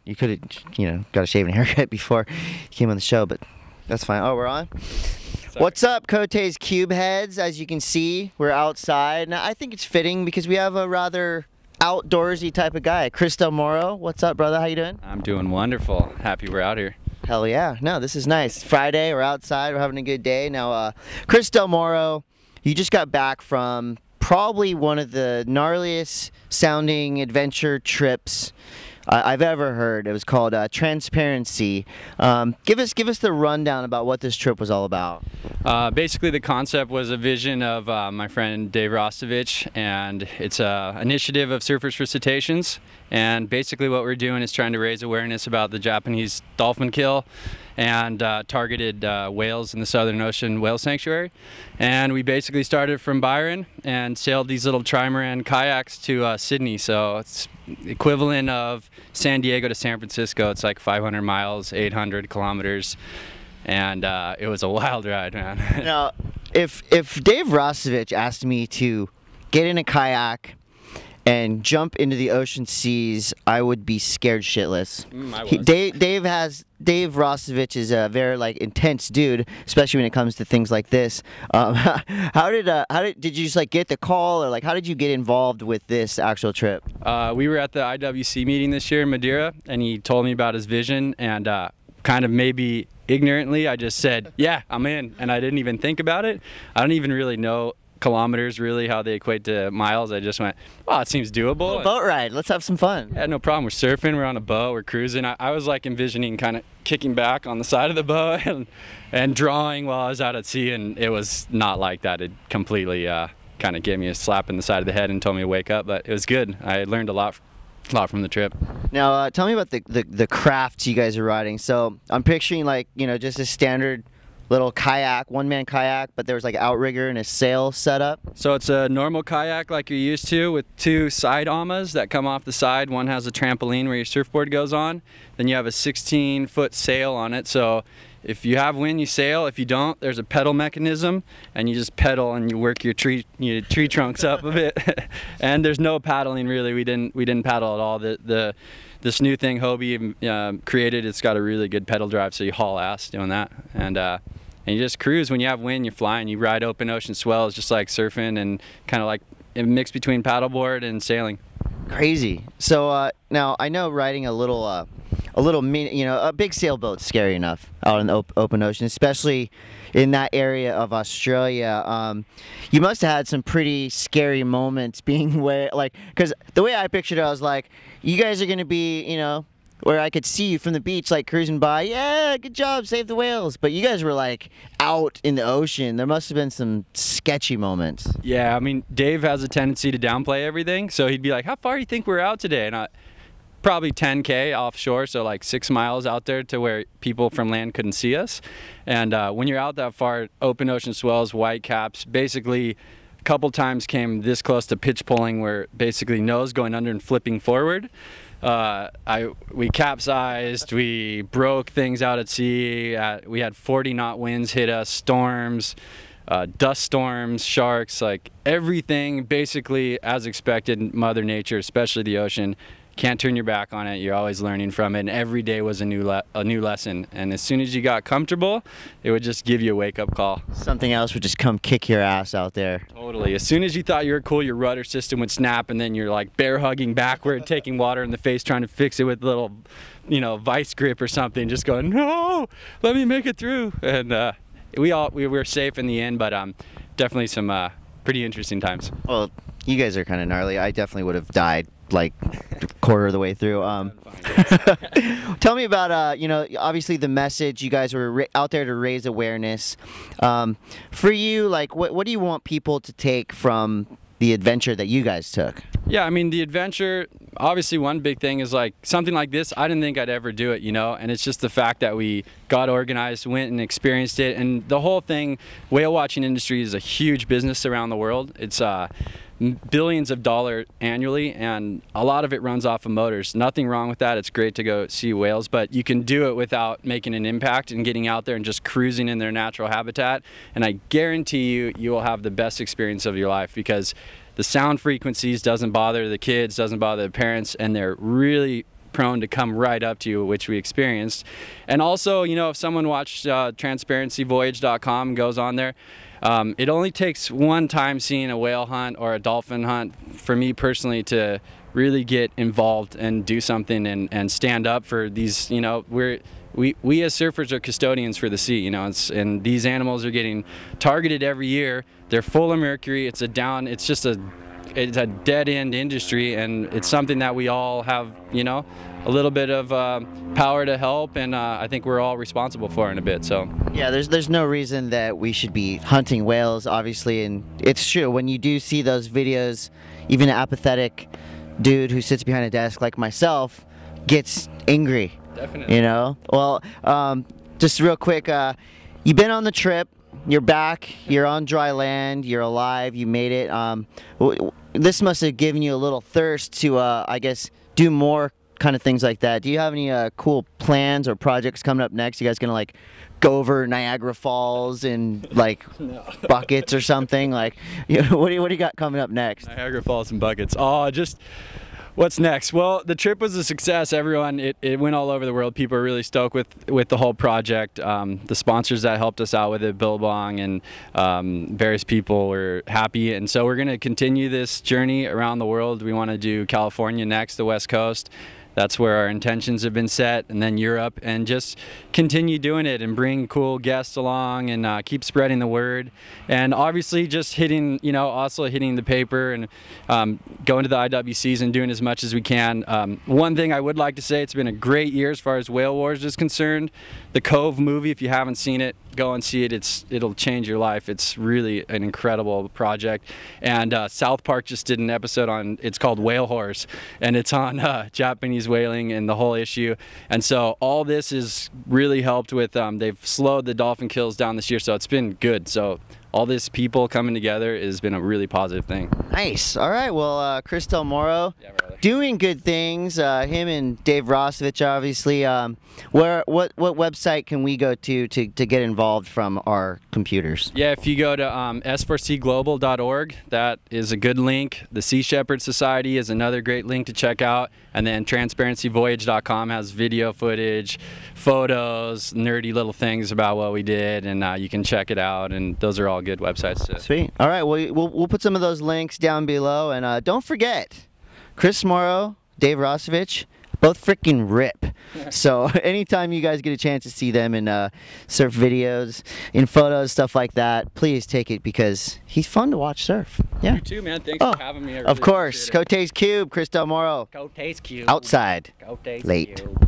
You could have, got a shave and haircut before you came on the show, but that's fine. Oh, we're on? Sorry. What's up, Cote's Cube Heads? As you can see, we're outside. Now, I think it's fitting because we have a rather outdoorsy type of guy. Moro, what's up, brother? How you doing? I'm doing wonderful. Happy we're out here. Hell yeah. No, this is nice. Friday, we're outside. We're having a good day. Now, Moro, you just got back from probably one of the gnarliest sounding adventure trips I've ever heard. It was called Transparency. Give us the rundown about what this trip was all about. Basically, the concept was a vision of my friend Dave Rostovich, and it's an initiative of Surfers for Cetaceans. And basically what we're doing is trying to raise awareness about the Japanese dolphin kill and targeted whales in the Southern Ocean Whale Sanctuary. And we basically started from Byron and sailed these little trimaran kayaks to Sydney. So it's equivalent of San Diego to San Francisco. It's like 500 miles, 800 kilometers. And it was a wild ride, man. Now, if Dave Rostovich asked me to get in a kayak and jump into the ocean seas, I would be scared shitless. I was. Dave Rostovich is a very intense dude, especially when it comes to things like this. How did you just get the call, or how did you get involved with this actual trip? We were at the IWC meeting this year in Madeira, and he told me about his vision, and kind of maybe ignorantly, I just said, yeah, I'm in, and I didn't even think about it. I don't even really know kilometers really how they equate to miles. I just went, well, it seems doable. A boat ride, let's have some fun. Yeah, no problem. We're surfing, we're on a boat, we're cruising. I was envisioning kind of kicking back on the side of the boat and drawing while I was out at sea, and it was not like that. It completely kind of gave me a slap in the side of the head and told me to wake up, but it was good. I learned a lot from the trip. Now tell me about the crafts you guys are riding. So I'm picturing just a standard little kayak, one-man kayak, but there was outrigger and a sail set up. So it's a normal kayak like you're used to, with two side amas that come off the side. One has a trampoline where your surfboard goes on. Then you have a 16-foot sail on it. So if you have wind, you sail. If you don't, there's a pedal mechanism, and you just pedal and you work your tree trunks up a bit. And there's no paddling really. We didn't paddle at all. This new thing Hobie created, it's got a really good pedal drive, so you haul ass doing that. And you just cruise. When you have wind, you're flying. You ride open ocean swells just like surfing, and kind of like a mix between paddleboard and sailing. Crazy. So now I know riding a big sailboat's scary enough out in the open ocean, especially in that area of Australia. You must have had some pretty scary moments being because the way I pictured it, I was like, you guys are going to be, where I could see you from the beach, cruising by. Yeah, good job, save the whales. But you guys were out in the ocean. There must have been some sketchy moments. Yeah, I mean, Dave has a tendency to downplay everything. So he'd be like, how far do you think we're out today? And probably 10K offshore, so 6 miles out there to where people from land couldn't see us. And when you're out that far, open ocean swells, white caps, basically a couple times came this close to pitch pulling, where basically nose going under and flipping forward. We capsized, we broke things out at sea, we had 40-knot winds hit us, storms, dust storms, sharks, everything basically as expected. Mother Nature, especially the ocean, can't turn your back on it. You're always learning from it, and every day was a new lesson. And as soon as you got comfortable, it would just give you a wake-up call. Something else would just come kick your ass out there. Totally. As soon as you thought you were cool, your rudder system would snap, and then you're bear hugging backward, taking water in the face, trying to fix it with a little, vice grip or something, just going, no, let me make it through. And we were safe in the end, but definitely some pretty interesting times. Well, you guys are kind of gnarly. I definitely would have died quarter of the way through. Tell me about obviously the message. You guys were out there to raise awareness. For you, what do you want people to take from the adventure that you guys took? Yeah, I mean, the adventure, obviously one big thing is something like this, I didn't think I'd ever do it, and it's just the fact that we got organized, went and experienced it. And the whole thing, whale watching industry is a huge business around the world. It's billions of dollars annually, and a lot of it runs off of motors. Nothing wrong with that. It's great to go see whales, but you can do it without making an impact and getting out there and just cruising in their natural habitat. And I guarantee you will have the best experience of your life, because the sound frequencies doesn't bother the kids, doesn't bother the parents, and they're really prone to come right up to you, which we experienced. And also, you know, if someone watched transparencyvoyage.com and goes on there, it only takes one time seeing a whale hunt or a dolphin hunt for me personally to really get involved and do something and stand up for these, you know, we as surfers are custodians for the sea, you know, and these animals are getting targeted every year. They're full of mercury. It's a dead end industry, and it's something that we all have, you know, a little bit of power to help, and I think we're all responsible for it in a bit. So yeah, there's no reason that we should be hunting whales, obviously, and it's true when you do see those videos, even an apathetic dude who sits behind a desk like myself gets angry. Definitely. You know? Well, just real quick, you've been on the trip, you're back, you're on dry land, you're alive, you made it. This must have given you a little thirst to, I guess, do more kind of things like that. Do you have any cool plans or projects coming up next? You guys gonna like go over Niagara Falls in like buckets or something? Like, you know, what do you got coming up next? Niagara Falls and buckets. Oh, just what's next? Well, the trip was a success. Everyone, it went all over the world. People are really stoked with the whole project. The sponsors that helped us out with it, Billabong and various people, were happy. And so we're going to continue this journey around the world. We want to do California next, the West Coast. That's where our intentions have been set, and then Europe, and just continue doing it and bring cool guests along and keep spreading the word. And obviously just hitting, you know, also hitting the paper and going to the IWCs and doing as much as we can. One thing I would like to say, it's been a great year as far as Whale Wars is concerned. The Cove movie, if you haven't seen it, go and see it. It'll change your life. It's really an incredible project. And South Park just did an episode on, it's called Whale Horse, and it's on Japanese whaling and the whole issue. And so all this is really helped with, they've slowed the dolphin kills down this year, so it's been good. So all this people coming together has been a really positive thing. Nice. All right. Well, Chris Del Moro, Yeah, brother. doing good things. Him and Dave Rosovich, obviously. What website can we go to get involved from our computers? Yeah, if you go to s4cglobal.org, that is a good link. The Sea Shepherd Society is another great link to check out. And then transparencyvoyage.com has video footage, photos, nerdy little things about what we did, and you can check it out. And those are all good websites too. Sweet. All right. Well, we'll put some of those links down below, and don't forget, Chris Moro, Dave Rosovich, both freaking rip. So anytime you guys get a chance to see them in surf videos, in photos, stuff like that, please take it because he's fun to watch surf. Yeah. You too, man. Thanks for having me. I really Of course. appreciate it. Cote's Cube, Chris Del Moro. Cote's Cube. Outside. Cote's Late. Cube.